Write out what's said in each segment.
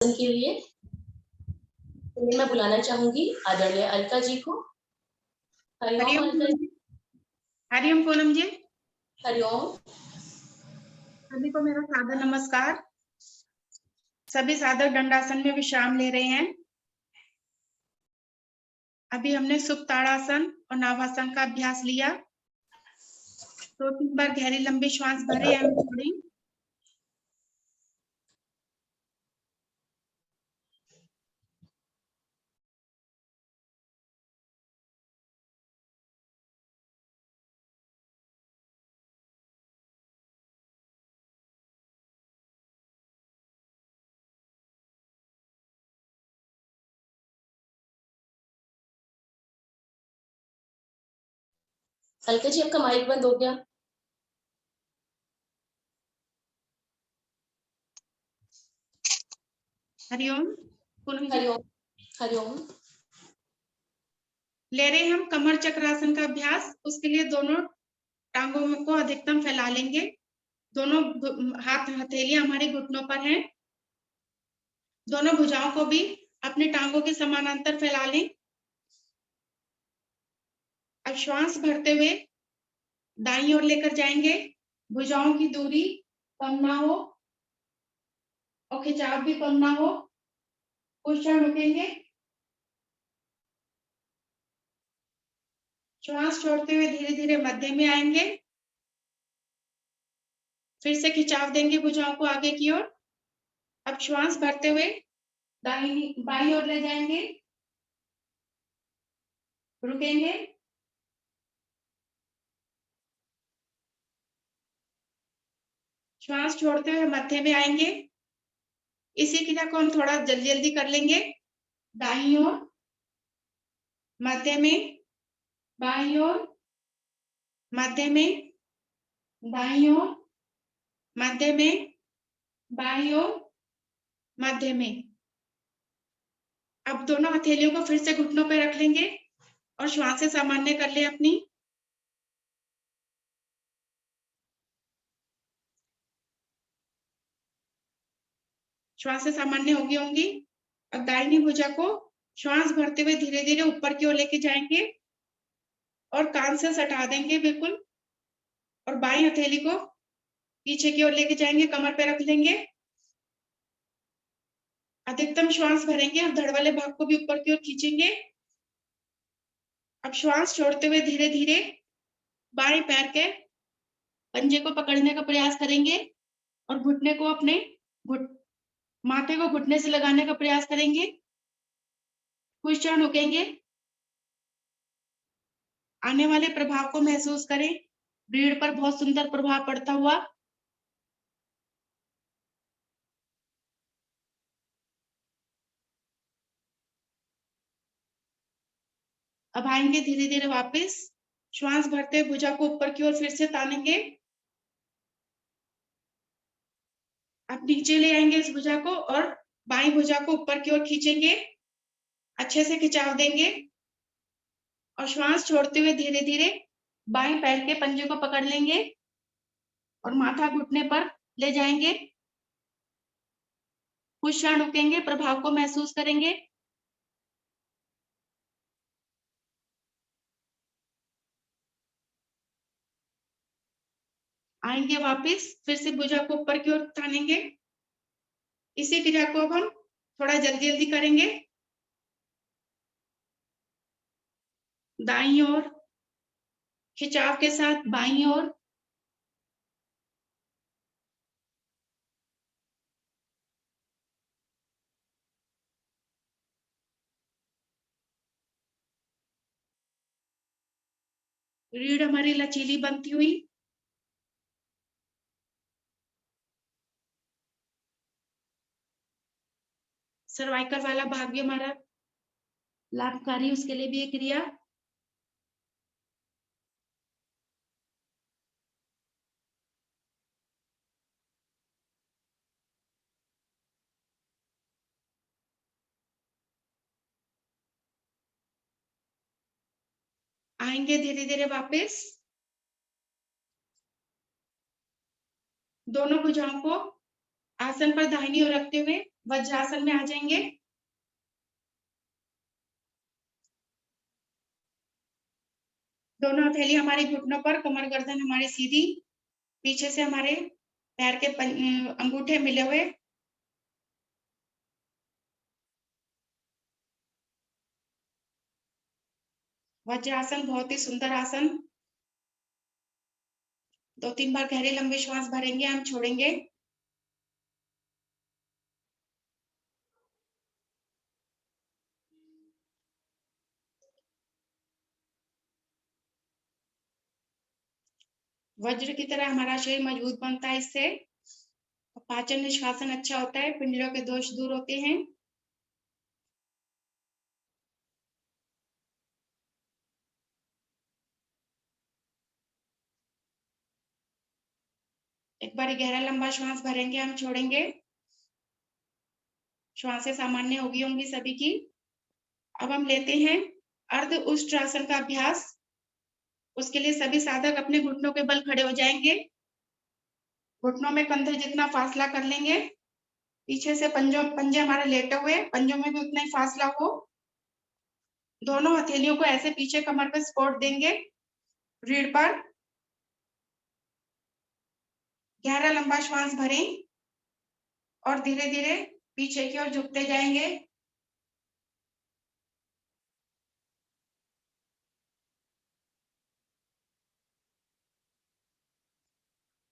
के लिए मैं बुलाना चाहूंगी आदरणीय अलका जी को। हरिओम अलका जी। हरिओम पूनम जी। हरिओम। सभी को मेरा सादर नमस्कार। सभी सादर दंडासन में विश्राम ले रहे हैं। अभी हमने सुप्त ताड़ासन और नाभासन का अभ्यास लिया। 2-3 बार गहरी लंबी श्वास भरे एवं छोड़ी। अलका जी आपका माइक बंद हो गया। हरिओम पूनम जी। हरिओम। हरिओम। ले रहे हम कमर चक्रासन का अभ्यास। उसके लिए दोनों टांगों को अधिकतम फैला लेंगे। दोनों हाथ हथेलियां हमारे घुटनों पर हैं। दोनों भुजाओं को भी अपने टांगों के समानांतर फैला लें। अब श्वास भरते हुए दाईं ओर लेकर जाएंगे। भुजाओं की दूरी कम ना हो और खिंचाव भी कम ना हो। कुछ क्षण रुकेंगे। श्वास छोड़ते हुए धीरे धीरे मध्य में आएंगे। फिर से खिंचाव देंगे भुजाओं को आगे की ओर। अब श्वास भरते हुए बाईं ओर ले जाएंगे। रुकेंगे। श्वास छोड़ते हुए मध्य में आएंगे। इसी क्रिया को हम थोड़ा जल्दी जल्दी कर लेंगे। दाईं ओर, मध्य में, बाईं ओर, मध्य में, दाईं ओर, मध्य में, बाईं ओर, मध्य में। अब दोनों हथेलियों को फिर से घुटनों पर रख लेंगे और श्वासें सामान्य कर ले अपनी। श्वासें सामान्य होगी होंगी। अब दाहिनी भुजा को श्वास भरते हुए धीरे धीरे ऊपर की ओर लेके जाएंगे और कान से सटा देंगे बिल्कुल। और बाईं हथेली को पीछे की ओर लेके जाएंगे, कमर पे रख लेंगे। अधिकतम श्वास भरेंगे और धड़ वाले भाग को भी ऊपर की ओर खींचेंगे। अब श्वास छोड़ते हुए धीरे धीरे बाएं पैर के पंजे को पकड़ने का प्रयास करेंगे और घुटने को अपने माथे को घुटने से लगाने का प्रयास करेंगे। कुछ क्षण रुकेंगे। आने वाले प्रभाव को महसूस करें। रीढ़ पर बहुत सुंदर प्रभाव पड़ता हुआ। अब आएंगे धीरे धीरे वापस। श्वास भरते भुजा को ऊपर की ओर फिर से तानेंगे। अब नीचे ले आएंगे इस भुजा को और बाईं भुजा को ऊपर की ओर खींचेंगे। अच्छे से खिंचाव देंगे और श्वास छोड़ते हुए धीरे धीरे बाएं पैर के पंजे को पकड़ लेंगे और माथा घुटने पर ले जाएंगे। कुछ क्षण रुकेंगे, प्रभाव को महसूस करेंगे। आएंगे वापस, फिर से भुजा को ऊपर की ओर तानेंगे। इसी क्रिया को अब हम थोड़ा जल्दी जल्दी करेंगे। दाईं ओर, खिंचाव के साथ बाईं ओर। रीढ़ हमारी लचीली बनती हुई। सर्वाइकल वाला भाग भी हमारा लाभकारी, उसके लिए भी एक क्रिया। आएंगे धीरे धीरे वापस। दोनों भुजाओं को आसन पर दाहिनी ओर रखते हुए वज्रासन में आ जाएंगे। दोनों हथेली हमारी घुटनों पर, कमर गर्दन हमारी सीधी, पीछे से हमारे पैर के अंगूठे मिले हुए। वज्रासन बहुत ही सुंदर आसन। 2-3 बार गहरे लंबे श्वास भरेंगे, हम छोड़ेंगे। वज्र की तरह हमारा शरीर मजबूत बनता है इससे। पाचन निष्कासन अच्छा होता है, पिंडलियों के दोष दूर होते हैं। एक बार गहरा लंबा श्वास भरेंगे, हम छोड़ेंगे। श्वासें सामान्य होगी होंगी सभी की। अब हम लेते हैं अर्ध उष्ट्रासन का अभ्यास। उसके लिए सभी साधक अपने घुटनों के बल खड़े हो जाएंगे। घुटनों में कंधे जितना फासला कर लेंगे। पीछे से पंजे हमारे लेटे हुए, पंजों में भी उतना ही फासला हो। दोनों हथेलियों को ऐसे पीछे कमर पर सपोर्ट देंगे, रीढ़ पर। गहरा लंबा श्वास भरें और धीरे धीरे पीछे की ओर झुकते जाएंगे।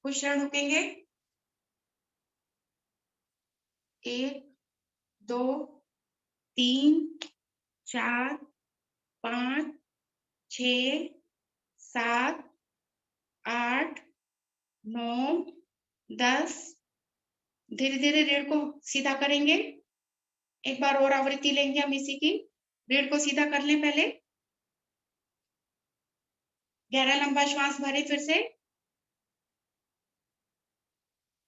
कुछ क्षण रुकेंगे। 1 2 3 4 5 6 7 8 9 10। धीरे धीरे रीढ़ को सीधा करेंगे। एक बार और आवृत्ति लेंगे हम इसी की। रीढ़ को सीधा कर लें पहले। गहरा लंबा श्वास भरे,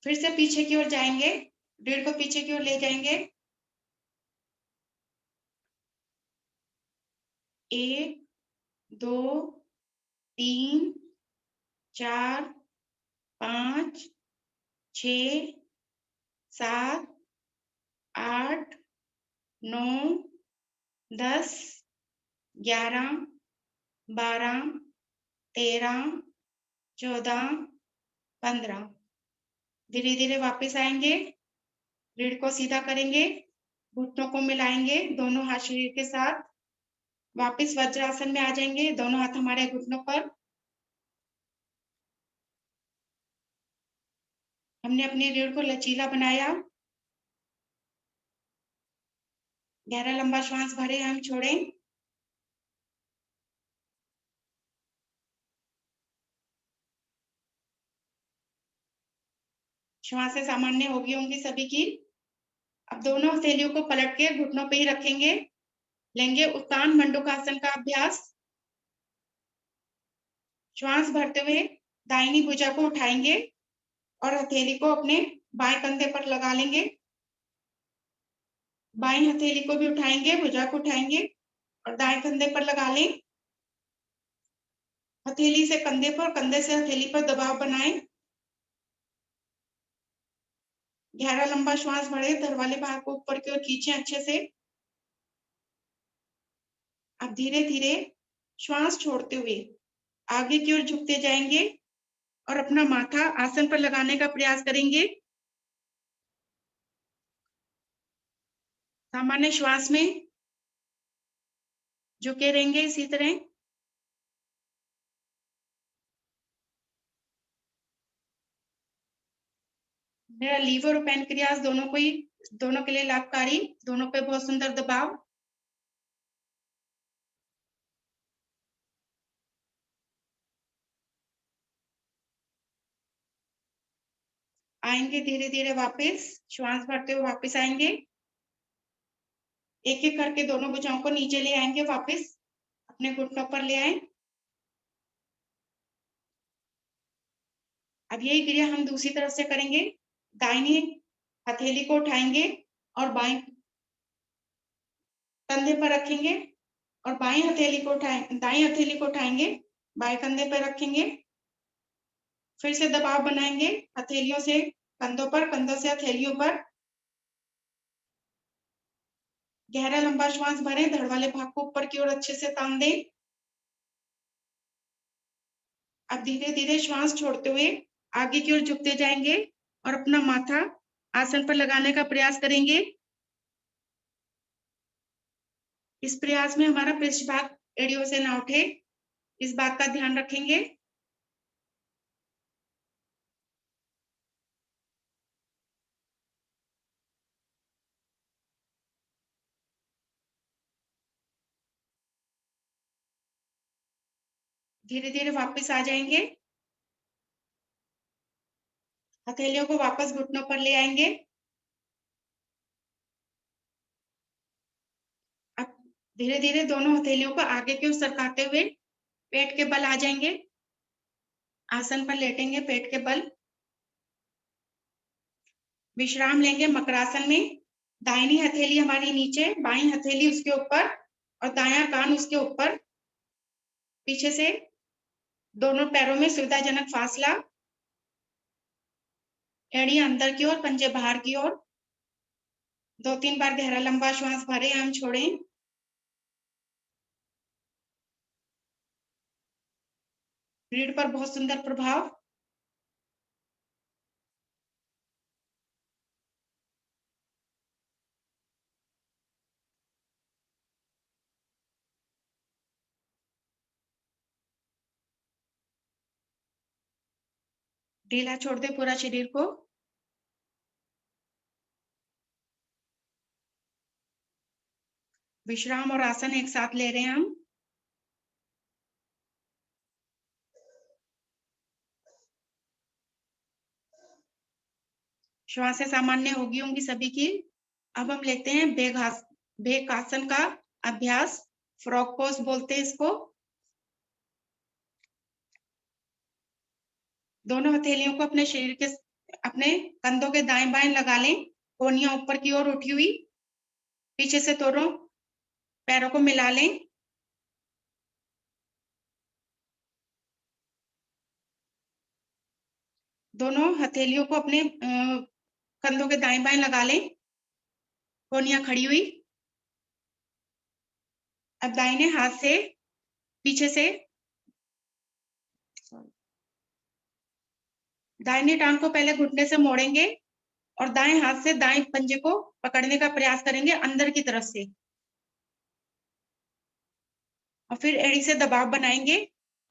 फिर से पीछे की ओर जाएंगे। रीढ़ को पीछे की ओर ले जाएंगे। 1 2 3 4 5 6 7 8 9 10 11 12 13 14 15। धीरे धीरे वापस आएंगे। रीढ़ को सीधा करेंगे, घुटनों को मिलाएंगे दोनों हाथ शरीर के साथ। वापस वज्रासन में आ जाएंगे, दोनों हाथ हमारे घुटनों पर। हमने अपनी रीढ़ को लचीला बनाया। गहरा लंबा श्वास भरे, हम छोड़ें। श्वासें सामान्य होगी होंगी सभी की। अब दोनों हथेलियों को पलट के घुटनों पे ही रखेंगे। लेंगे उत्तान मंडूकासन का अभ्यास। श्वास भरते हुए दाहिनी भुजा को उठाएंगे और हथेली को अपने बाएं कंधे पर लगा लेंगे। बाएं हथेली को भी उठाएंगे, भुजा को उठाएंगे और दाएं कंधे पर लगा लें। हथेली से कंधे पर, कंधे से हथेली पर दबाव बनाएं। गहरा लंबा श्वास भरे, धड़ वाले भाग को ऊपर की ओर खींचें अच्छे से। अब धीरे धीरे श्वास छोड़ते हुए आगे की ओर झुकते जाएंगे और अपना माथा आसन पर लगाने का प्रयास करेंगे। सामान्य श्वास में झुके रहेंगे इसी तरह। मेरा लीवर और पैनक्रियास दोनों के लिए लाभकारी, दोनों पे बहुत सुंदर दबाव। आएंगे धीरे धीरे वापस, श्वास भरते हुए वापस आएंगे। एक एक करके दोनों भुजाओं को नीचे ले आएंगे, वापस अपने घुटनों पर ले आए। अब यही क्रिया हम दूसरी तरफ से करेंगे। दाहिनी हथेली को उठाएंगे और बाएं कंधे पर रखेंगे और दाई हथेली को उठाएंगे, बाएं कंधे पर रखेंगे। फिर से दबाव बनाएंगे हथेलियों से कंधों पर, कंधों से हथेलियों पर। गहरा लंबा श्वास भरें, धड़ वाले भाग को ऊपर की ओर अच्छे से तान दें। अब धीरे धीरे श्वास छोड़ते हुए आगे की ओर झुकते जाएंगे और अपना माथा आसन पर लगाने का प्रयास करेंगे। इस प्रयास में हमारा पृष्ठभाग एड़ियों से ना उठे, इस बात का ध्यान रखेंगे। धीरे धीरे वापस आ जाएंगे। हथेलियों को वापस घुटनों पर ले आएंगे। अब धीरे धीरे दोनों हथेलियों को आगे की ओर सरकाते हुए पेट के बल आ जाएंगे। आसन पर लेटेंगे पेट के बल। विश्राम लेंगे मकरासन में। दाहिनी हथेली हमारी नीचे, बाईं हथेली उसके ऊपर और दायां कान उसके ऊपर। पीछे से दोनों पैरों में सुविधाजनक फासला। एड़ी अंदर की ओर, पंजे बाहर की ओर। 2-3 बार गहरा लंबा श्वास भरें, हम छोड़ें। रीढ़ पर बहुत सुंदर प्रभाव। ढीला छोड़ दे पूरा शरीर को। विश्राम और आसन एक साथ ले रहे हैं हम। श्वासें सामान्य होगी होंगी सभी की। अब हम लेते हैं बेकासन का अभ्यास। फ्रॉग पोज बोलते हैं इसको। दोनों हथेलियों को अपने शरीर के, अपने कंधों के दाएं बाएं लगा लें। कोहनियां ऊपर की ओर उठी हुई। पीछे से दोनों पैरों को मिला लें। दोनों हथेलियों को अपने कंधों के दाएं बाएं लगा लें। कोहनियां खड़ी हुई। अब दाहिने हाथ से पीछे से दाहिनी टांग को पहले घुटने से मोड़ेंगे और दाएं हाथ से दाएं पंजे को पकड़ने का प्रयास करेंगे अंदर की तरफ से। और फिर एड़ी से दबाव बनाएंगे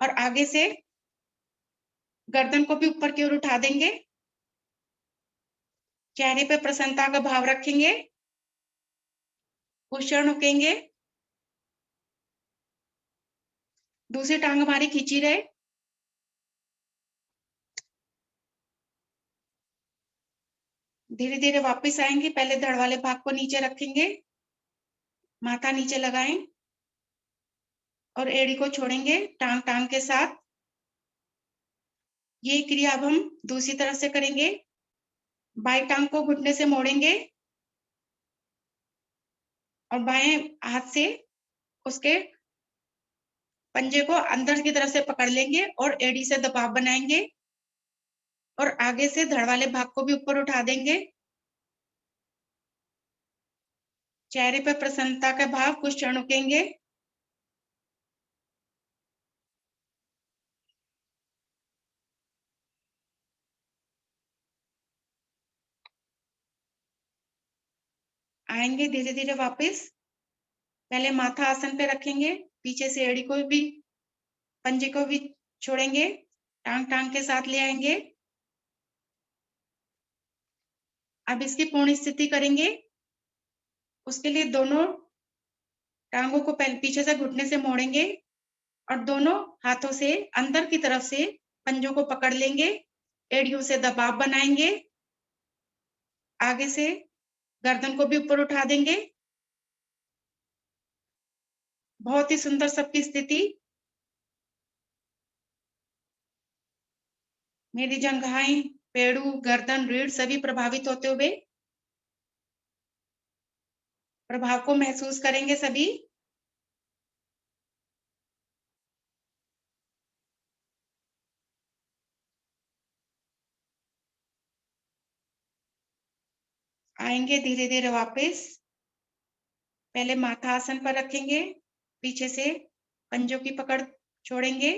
और आगे से गर्दन को भी ऊपर की ओर उठा देंगे। चेहरे पे प्रसन्नता का भाव रखेंगे। कुछ क्षण रुकेंगे। दूसरी टांग हमारी खींची रहे। धीरे धीरे वापस आएंगे। पहले धड़ वाले भाग को नीचे रखेंगे, माथा नीचे लगाएं और एड़ी को छोड़ेंगे टांग टांग के साथ। ये क्रिया अब हम दूसरी तरफ से करेंगे। बाएं टांग को घुटने से मोड़ेंगे और बाएं हाथ से उसके पंजे को अंदर की तरफ से पकड़ लेंगे और एड़ी से दबाव बनाएंगे और आगे से धड़ वाले भाग को भी ऊपर उठा देंगे। चेहरे पर प्रसन्नता का भाव, कुछ क्षण रुकेंगे। आएंगे धीरे धीरे वापस। पहले माथा आसन पे रखेंगे, पीछे से एड़ी को भी, पंजे को भी छोड़ेंगे, टांग टांग के साथ ले आएंगे। अब इसकी पूर्ण स्थिति करेंगे। उसके लिए दोनों टांगों को पीछे से घुटने से मोड़ेंगे और दोनों हाथों से अंदर की तरफ से पंजों को पकड़ लेंगे। एड़ियों से दबाव बनाएंगे। आगे से गर्दन को भी ऊपर उठा देंगे। बहुत ही सुंदर सबकी स्थिति। मेरी जंघाएं, पेड़ू, गर्दन, रीढ़ सभी प्रभावित होते हुए प्रभाव को महसूस करेंगे सभी। आएंगे धीरे धीरे वापस। पहले माथा आसन पर रखेंगे, पीछे से पंजों की पकड़ छोड़ेंगे।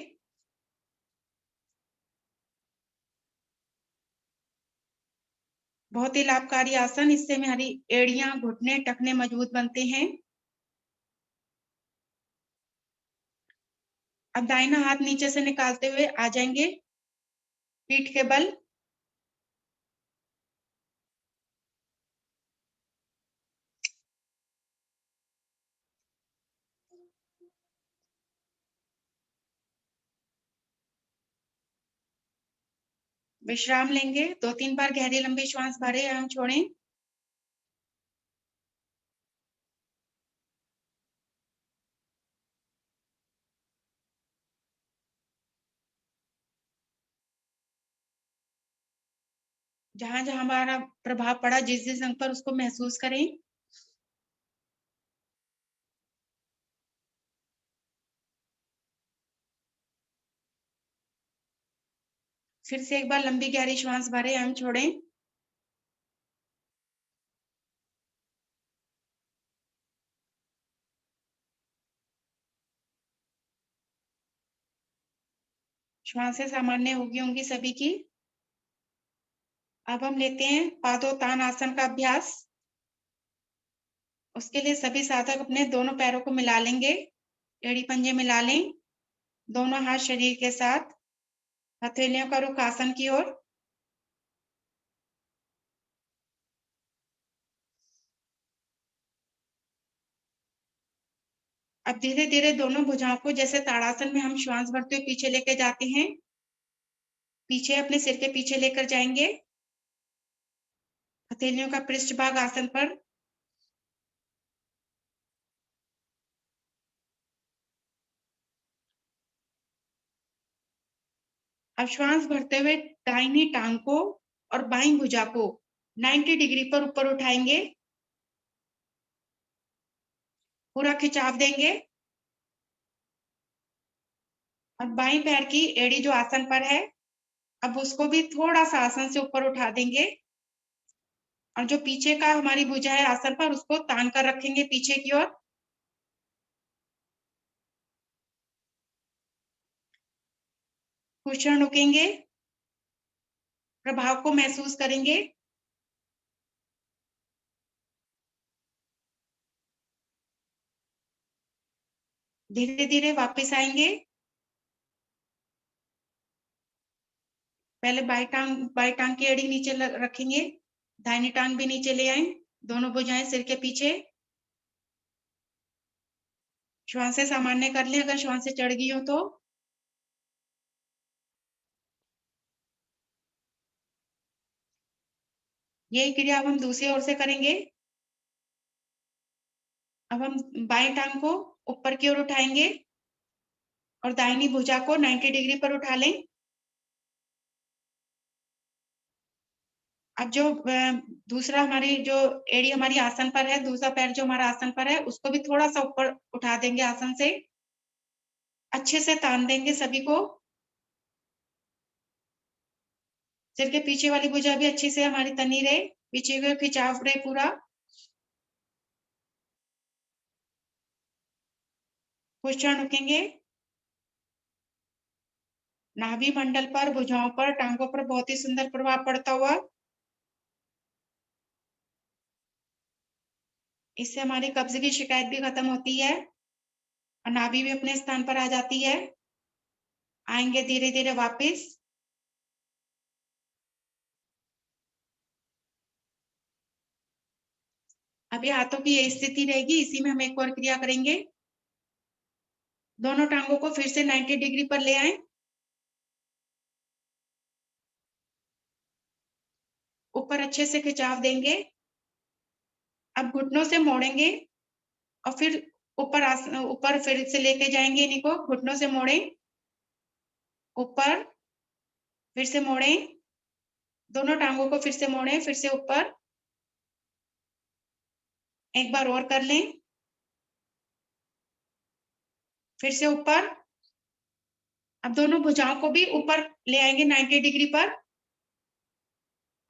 बहुत ही लाभकारी आसन, इससे हमारी एड़ियां, घुटने, टखने मजबूत बनते हैं। अब दाहिना हाथ नीचे से निकालते हुए आ जाएंगे पीठ के बल। विश्राम लेंगे, 2-3 बार गहरी लंबी श्वास भरें एवं छोड़ें। जहां जहां हमारा प्रभाव पड़ा, जिस जिस अंग पर, उसको महसूस करें। फिर से एक बार लंबी गहरी श्वास भरें एवं छोड़ें। श्वासें सामान्य होंगी सभी की। अब हम लेते हैं पादोत्तान आसन का अभ्यास। उसके लिए सभी साधक अपने दोनों पैरों को मिला लेंगे, एड़ी पंजे मिला लें, दोनों हाथ शरीर के साथ, हथेलियों का रुख आसन की ओर। अब धीरे धीरे दोनों भुजाओं को, जैसे ताड़ासन में हम श्वास भरते हुए पीछे लेकर जाते हैं, पीछे अपने सिर के पीछे लेकर जाएंगे। हथेलियों का पृष्ठभाग आसन पर। अब श्वास भरते हुए दाहिनी टांग को और बाईं भुजा को 90 डिग्री पर ऊपर उठाएंगे, पूरा खिंचाव देंगे। अब बाईं पैर की एड़ी जो आसन पर है, अब उसको भी थोड़ा सा आसन से ऊपर उठा देंगे, और जो पीछे का हमारी भुजा है आसन पर, उसको तान कर रखेंगे पीछे की ओर। कुछ क्षण रुकेंगे, प्रभाव को महसूस करेंगे। धीरे धीरे वापस आएंगे। पहले बाई टांग की एड़ी नीचे रखेंगे, दाहिनी टांग भी नीचे ले आए, दोनों भुजाएं सिर के पीछे। श्वासें सामान्य कर लें, अगर श्वासें चढ़ गई हो तो। यही क्रिया अब हम दूसरी ओर से करेंगे। अब हम बाएं टांग को ऊपर की ओर उठाएंगे और दाहिनी भुजा को 90 डिग्री पर उठा लें। अब जो दूसरा हमारी जो एड़ी हमारी आसन पर है, दूसरा पैर जो हमारा आसन पर है, उसको भी थोड़ा सा ऊपर उठा देंगे आसन से। अच्छे से तान देंगे सभी को। सिर के पीछे वाली भुजा भी अच्छी से हमारी तनी रहे, पीछे का खिंचाव रहे पूरा। कुछ क्षण रुकेंगे। नाभि मंडल पर, भुजाओं पर, टांगों पर बहुत ही सुंदर प्रभाव पड़ता हुआ। इससे हमारी कब्ज की शिकायत भी खत्म होती है और नाभि भी अपने स्थान पर आ जाती है। आएंगे धीरे धीरे वापस। अभी हाथों की ये स्थिति रहेगी, इसी में हम एक और क्रिया करेंगे। दोनों टांगों को फिर से 90 डिग्री पर ले आए, ऊपर अच्छे से खिंचाव देंगे। अब घुटनों से मोड़ेंगे और फिर ऊपर फिर से लेके जाएंगे, इन्हीं को घुटनों से मोड़ें, ऊपर, फिर से मोड़ें, दोनों टांगों को फिर से मोड़ें, फिर से ऊपर। एक बार और कर लें, फिर से ऊपर। अब दोनों भुजाओं को भी ऊपर ले आएंगे 90 डिग्री पर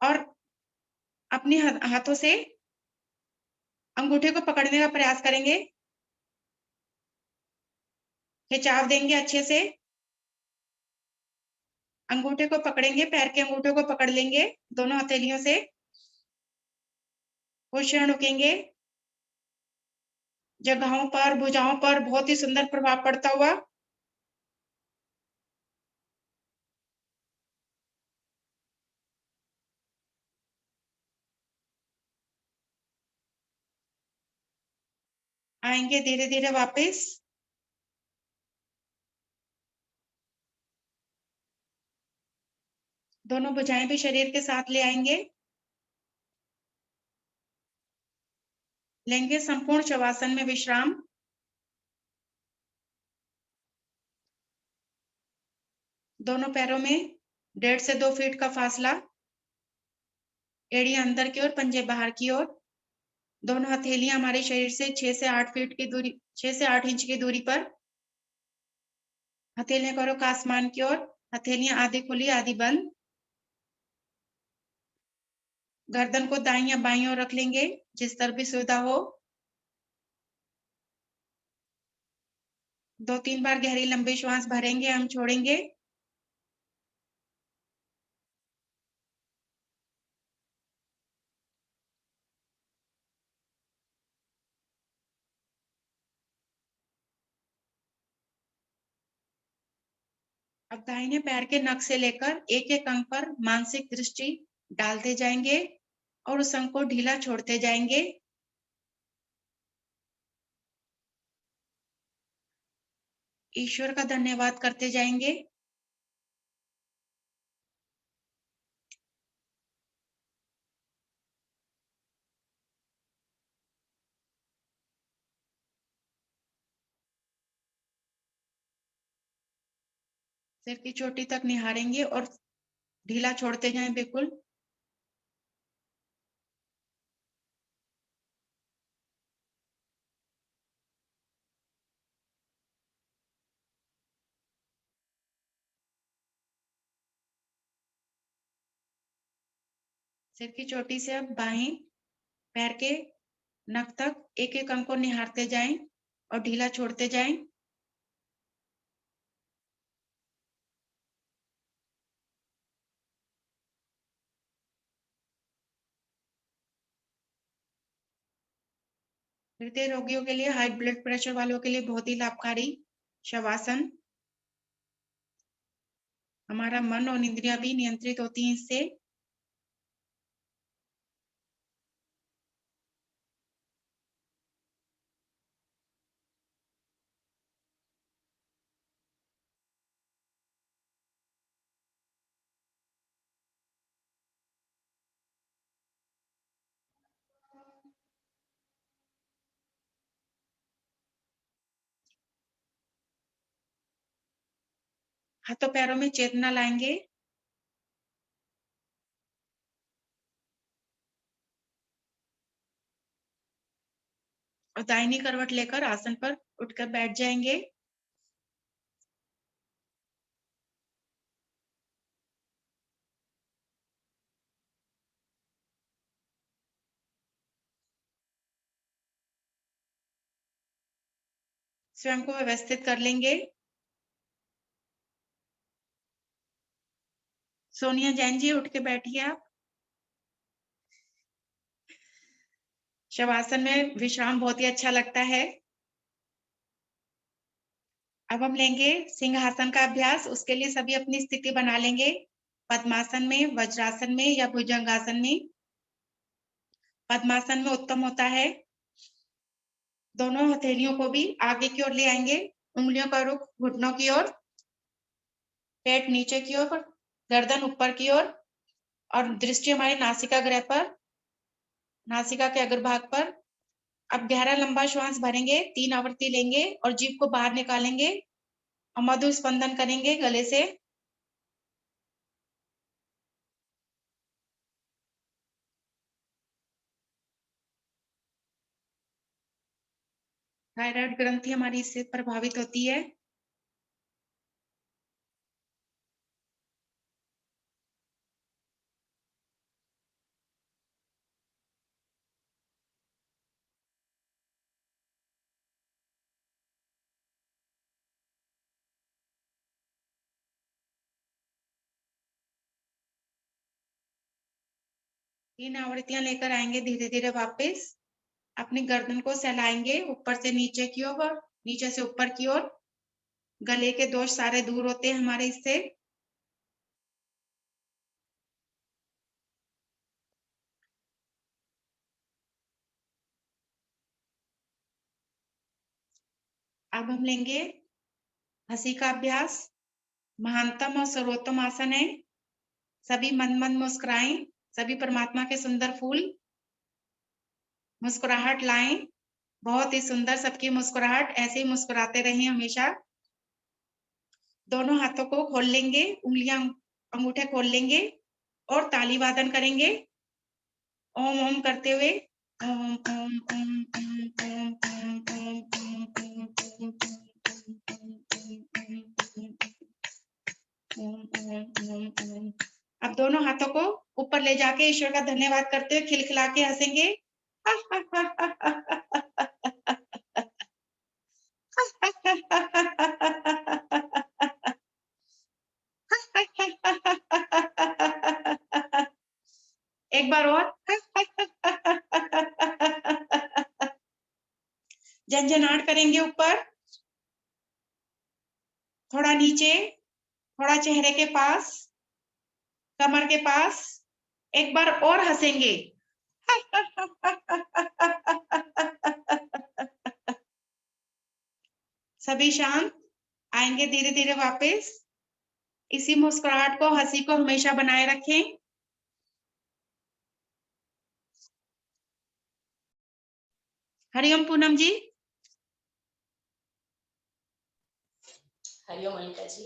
और अपने हाथों से अंगूठे को पकड़ने का प्रयास करेंगे, खिंचाव देंगे अच्छे से, अंगूठे को पकड़ेंगे, पैर के अंगूठे को पकड़ लेंगे दोनों हथेलियों से, कुछ क्षण रुकेंगे, जगहों पर, भुजाओं पर बहुत ही सुंदर प्रभाव पड़ता हुआ। आएंगे धीरे धीरे वापस, दोनों भुजाएं भी शरीर के साथ ले आएंगे, लेंगे संपूर्ण शवासन में विश्राम। दोनों पैरों में 1.5 से 2 फीट का फासला, एड़ी अंदर की ओर, पंजे बाहर की ओर, दोनों हथेलियां हमारे शरीर से 6 से 8 फीट की दूरी, 6 से 8 इंच की दूरी पर, हथेलियां करो आसमान की ओर, हथेलियां आधी खुली आधी बंद, गर्दन को दाईं या बाईं ओर रख लेंगे, जिस तरह भी सुविधा हो। 2-3 बार गहरी लंबी श्वास भरेंगे, हम छोड़ेंगे। अब दाहिने पैर के नख से लेकर एक एक अंग पर मानसिक दृष्टि डालते जाएंगे और उस अंग को ढीला छोड़ते जाएंगे। ईश्वर का धन्यवाद करते जाएंगे। सिर की चोटी तक निहारेंगे और ढीला छोड़ते जाएं बिल्कुल। सिर की चोटी से अब बाएं पैर के नख तक एक एक अंग को निहारते जाएं और ढीला छोड़ते जाएं। हृदय रोगियों के लिए, हाई ब्लड प्रेशर वालों के लिए बहुत ही लाभकारी शवासन। हमारा मन और इंद्रियां भी नियंत्रित होती हैं इससे। हाथों पैरों में चेतना लाएंगे। और दाहिनी करवट लेकर आसन पर उठकर बैठ जाएंगे। स्वयं को व्यवस्थित कर लेंगे। सोनिया जैन जी उठ के बैठिए आप। शवासन में विश्राम बहुत ही अच्छा लगता है। अब हम लेंगे सिंहासन का अभ्यास। उसके लिए सभी अपनी स्थिति बना लेंगे, पद्मासन में, वज्रासन में या भुजंगासन में। पद्मासन में उत्तम होता है। दोनों हथेलियों को भी आगे की ओर ले आएंगे, उंगलियों का रुख घुटनों की ओर, पेट नीचे की ओर, गर्दन ऊपर की ओर, और दृष्टि हमारे नासिका ग्रह पर, नासिका के अग्रभाग पर। अब गहरा लंबा श्वास भरेंगे, 3 आवृत्ति लेंगे और जीभ को बाहर निकालेंगे और मधुर स्पंदन करेंगे गले से। थायराइड ग्रंथि हमारी इससे प्रभावित होती है। 3 आवृत्तियां लेकर आएंगे धीरे धीरे वापस। अपनी गर्दन को सहलाएंगे ऊपर से नीचे की ओर, नीचे से ऊपर की ओर। गले के दोष सारे दूर होते हैं हमारे इससे। अब हम लेंगे हंसी का अभ्यास। महानतम और सर्वोत्तम आसन है। सभी मन मन मुस्कुराएं, सभी परमात्मा के सुंदर फूल। मुस्कुराहट लाएं, बहुत ही सुंदर सबकी मुस्कुराहट, ऐसे ही मुस्कुराते रहें हमेशा। दोनों हाथों को खोल लेंगे, उंगलियां अंगूठे खोल लेंगे और ताली वादन करेंगे ओम ओम करते हुए। ओम ओम ओम ओम ओम ओम ओम ओम ओम ओम ओम। अब दोनों हाथों को ऊपर ले जाके ईश्वर का धन्यवाद करते हुए खिलखिला के हंसेंगे। एक बार और। झंझनाहट करेंगे ऊपर, थोड़ा नीचे, थोड़ा चेहरे के पास, कमर के पास। एक बार और हंसेंगे। सभी शांत, आएंगे धीरे धीरे वापस। इसी मुस्कुराहट को, हंसी को हमेशा बनाए रखें। हरिओम पूनम जी। हरिओम अलका जी।